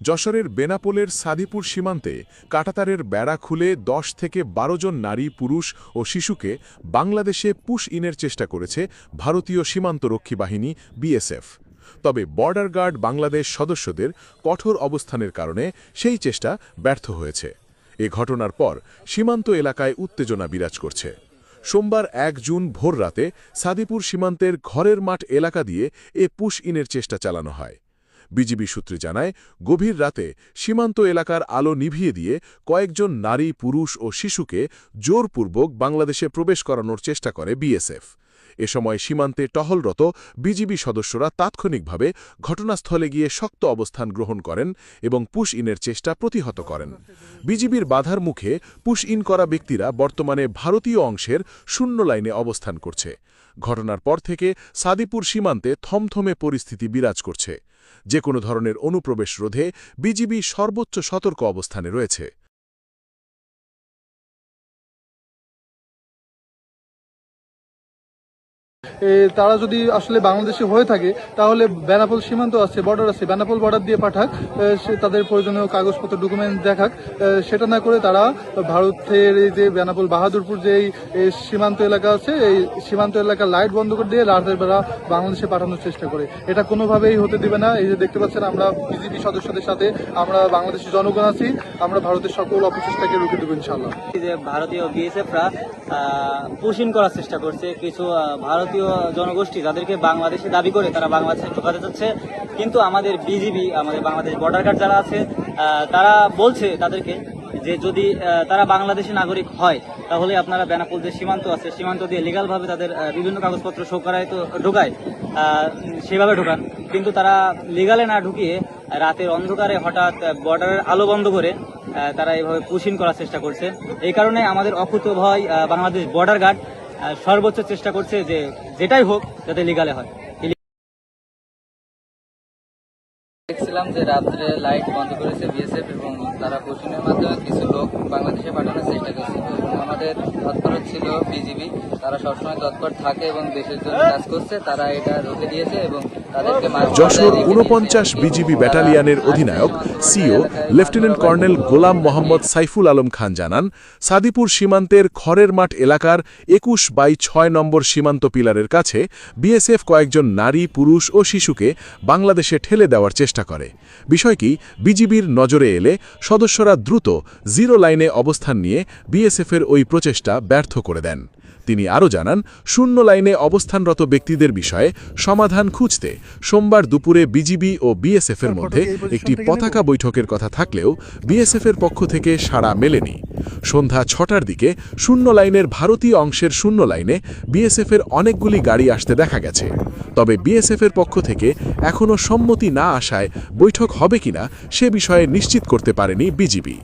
যশোরের বেনাপোলের সাদিপুর সীমান্তে কাঁটাতারের বেড়া খুলে 10 থেকে 12 জন নারী, পুরুষ ও শিশুকে বাংলাদেশে পুশ ইনের চেষ্টা করেছে ভারতীয় সীমান্তরক্ষী বাহিনী বিএসএফ। তবে বর্ডার গার্ড বাংলাদেশ সদস্যদের কঠোর অবস্থানের কারণে সেই চেষ্টা ব্যর্থ হয়েছে। এ ঘটনার পর সীমান্ত এলাকায় উত্তেজনা বিরাজ করছে। সোমবার 1 জুন ভোর রাতে সাদিপুর সীমান্তের ঘরের মাঠ এলাকা দিয়ে এ পুশ ইনের চেষ্টা চালানো হয়। বিজিবি সূত্রে জানায়, গভীর রাতে সীমান্ত এলাকার আলো নিভিয়ে দিয়ে কয়েকজন নারী, পুরুষ ও শিশুকে জোরপূর্বক বাংলাদেশে প্রবেশ করানোর চেষ্টা করে বিএসএফ। এ সময় সীমান্তে টহলরত বিজিবি সদস্যরা তাৎক্ষণিকভাবে ঘটনাস্থলে গিয়ে শক্ত অবস্থান গ্রহণ করেন এবং পুশ ইনের চেষ্টা প্রতিহত করেন। বিজিবির বাধার মুখে পুশ ইন করা ব্যক্তিরা বর্তমানে ভারতীয় অংশের শূন্য লাইনে অবস্থান করছে। ঘটনার পর থেকে সাদিপুর সীমান্তে থমথমে পরিস্থিতি বিরাজ করছে। যে কোনো ধরনের অনুপ্রবেশ রোধে বিজিবি সর্বোচ্চ সতর্ক অবস্থানে রয়েছে। তারা যদি আসলে বাংলাদেশে হয়ে থাকে তাহলে বেনাপোল সীমান্ত আছে, বর্ডার আছে, বেনাপোল বর্ডার দিয়ে পাঠাক, তাদের প্রয়োজনীয় কাগজপত্র, ডকুমেন্ট দেখাক। সেটা না করে তারা ভারতের এই যে বেনাপোল বাহাদুরপুর যে এই সীমান্ত এলাকা আছে, এই সীমান্ত এলাকার লাইট বন্ধ করে দিয়ে রাতের বেলা বাংলাদেশে পাঠানোর চেষ্টা করে। এটা কোনোভাবেই হতে দিবে না। এই যে দেখতে পাচ্ছেন, আমরা বিজিবি সদস্যদের সাথে আমরা বাংলাদেশি জনগণ আছি, আমরা ভারতের সকল অপচেষ্টাকে রুখে দেবো ইনশাআল্লাহ। যে ভারতীয় বিএসএফরা পুশ ইন করার চেষ্টা করছে কিছু ভারতীয় জনগোষ্ঠী, যাদেরকে বাংলাদেশে দাবি করে তারা বাংলাদেশে ঢোকাতে চাচ্ছে। কিন্তু আমাদের বিজিবি, আমাদের বাংলাদেশ বর্ডার গার্ড যারা আছে, তারা বলছে তাদেরকে যে যদি তারা বাংলাদেশি নাগরিক হয় তাহলে আপনারা বেনাপোল যে সীমান্ত আছে, সীমান্ত দিয়ে লিগালভাবে তাদের বিভিন্ন কাগজপত্র শো করায় তো ঢোকায়, সেভাবে ঢোকান। কিন্তু তারা লিগালে না ঢুকিয়ে রাতের অন্ধকারে হঠাৎ বর্ডারের আলো বন্ধ করে তারা এইভাবে পুশ ইন করার চেষ্টা করছে। এই কারণে আমাদের অকুতোভয় বাংলাদেশ বর্ডার গার্ড সর্বোচ্চ চেষ্টা করছে যে যেটাই হোক যাতে লিগালে হয়। দেখছিলাম যে রাত্রে লাইট বন্ধ করেছে বিএসএফ এবং তারা পুশিনের মাধ্যমে কিছু লোক বাংলাদেশে পাঠানোর চেষ্টা করছিল এবং আমাদের তৎপর ছিল বিজিবি। তারা সবসময় তৎপর থাকে এবং দেশের জন্য কাজ করছে। তারা এটা রুখে দিয়েছে এবং তাদেরকে যশোর ৪৯ বিজিবি ব্যাটালিয়নের অধিনায়ক সিও লেফটেন্যান্ট কর্নেল গোলাম মোহাম্মদ সাইফুল আলম খান জানান, সাদিপুর সীমান্তের খড়ের মাঠ এলাকার ২১/৬ নম্বর সীমান্ত পিলারের কাছে বিএসএফ কয়েকজন নারী, পুরুষ ও শিশুকে বাংলাদেশে ঠেলে দেওয়ার চেষ্টা করে। বিষয়টি বিজিবির নজরে এলে সদস্যরা দ্রুত জিরো লাইনে অবস্থান নিয়ে বিএসএফের ওই প্রচেষ্টা ব্যর্থ করে দেন। তিনি আরও জানান, শূন্য লাইনে অবস্থানরত ব্যক্তিদের বিষয়ে সমাধান খুঁজতে সোমবার দুপুরে বিজিবি ও বিএসএফের মধ্যে একটি পতাকা বৈঠকের কথা থাকলেও বিএসএফের পক্ষ থেকে সাড়া মেলেনি। সন্ধ্যা ৬টার দিকে শূন্য লাইনের ভারতীয় অংশের শূন্য লাইনে বিএসএফের অনেকগুলি গাড়ি আসতে দেখা গেছে। তবে বিএসএফের পক্ষ থেকে এখনও সম্মতি না আসায় বৈঠক হবে কিনা সে বিষয়ে নিশ্চিত করতে পারেনি বিজিবি।